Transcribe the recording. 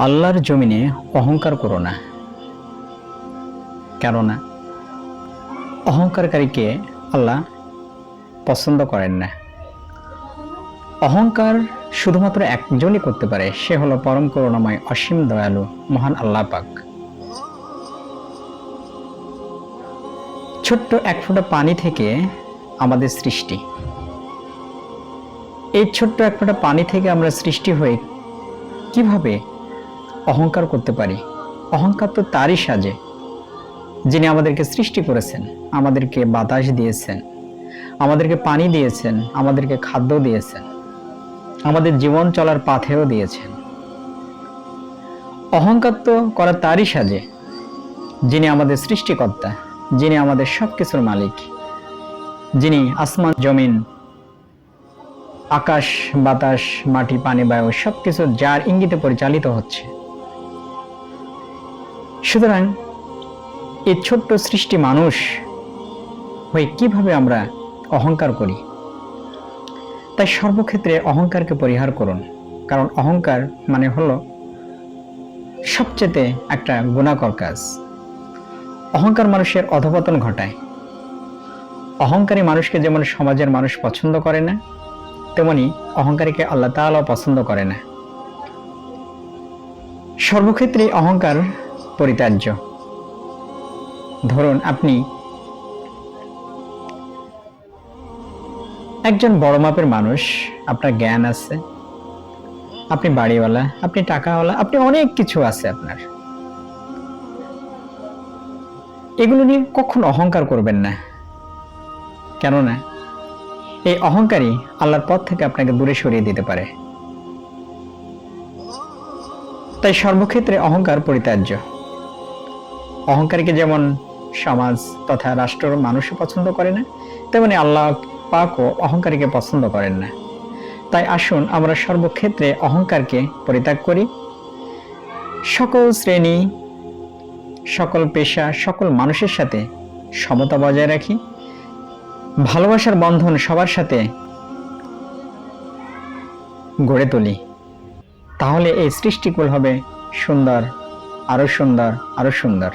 আল্লাহর জমিনে অহংকার করো না, কেননা অহংকারকারীকে আল্লাহ পছন্দ করেন না। অহংকার শুধুমাত্র একজনই করতে পারে, সে হলো পরম করুণাময় অসীম দয়ালু মহান আল্লাহ পাক। ছোট্ট এক ফোঁটা পানি থেকে আমাদের সৃষ্টি। এই ছোট্ট এক ফোঁটা পানি থেকে আমরা সৃষ্টি হয়ে কিভাবে অহংকার করতে পারি? অহংকার তো তারই সাজে যিনি আমাদেরকে সৃষ্টি করেছেন, আমাদেরকে বাতাস দিয়েছেন, আমাদেরকে পানি দিয়েছেন, আমাদেরকে খাদ্য দিয়েছেন, আমাদের জীবন চলার পাথেও দিয়েছেন। অহংকার তো করা তারই সাজে যিনি আমাদের সৃষ্টিকর্তা, যিনি আমাদের সবকিছুর মালিক, যিনি আসমান জমিন আকাশ বাতাস মাটি পানি বায়ু সবকিছু যার ইঙ্গিতে পরিচালিত হচ্ছে। সুতরাং এই ছোট্ট সৃষ্টি মানুষ হয়ে কিভাবে আমরা অহংকার করি? তাই সর্বক্ষেত্রে অহংকারকে পরিহার করুন, কারণ অহংকার মানে হলো সবচেয়ে একটা গুনাহকর কাজ। অহংকার মানুষের অধঃপতন ঘটায়। অহংকারী মানুষকে যেমন সমাজের মানুষ পছন্দ করে না, তেমনি অহংকারীকে আল্লাহ তাআলা পছন্দ করে না। সর্বক্ষেত্রে অহংকার পরিত্যাজ্য। ধরুন আপনি একজন বড় মাপের মানুষ, আপনার জ্ঞান আছে, আপনি বাড়িওয়ালা, আপনি টাকাওয়ালা, আপনি অনেক কিছু আছে আপনার। এগুলো নিয়ে কখনো অহংকার করবেন না, কেননা এই অহংকারী আল্লাহর পথ থেকে আপনাকে দূরে সরিয়ে দিতে পারে। তাই সর্বক্ষেত্রে অহংকার পরিত্যাজ্য। অহংকারীকে যেমন সমাজ তথা রাষ্ট্র মানুষও পছন্দ করে না, তেমনি আল্লাহ পাকও অহংকারীকে পছন্দ করেন না। তাই আসুন আমরা সর্বক্ষেত্রে অহংকারকে পরিত্যাগ করি। সকল শ্রেণী, সকল পেশা, সকল মানুষের সাথে সমতা বজায় রাখি। ভালোবাসার বন্ধন সবার সাথে গড়ে তুলি। তাহলে এই সৃষ্টিকুল হবে সুন্দর, আরো সুন্দর, আরো সুন্দর।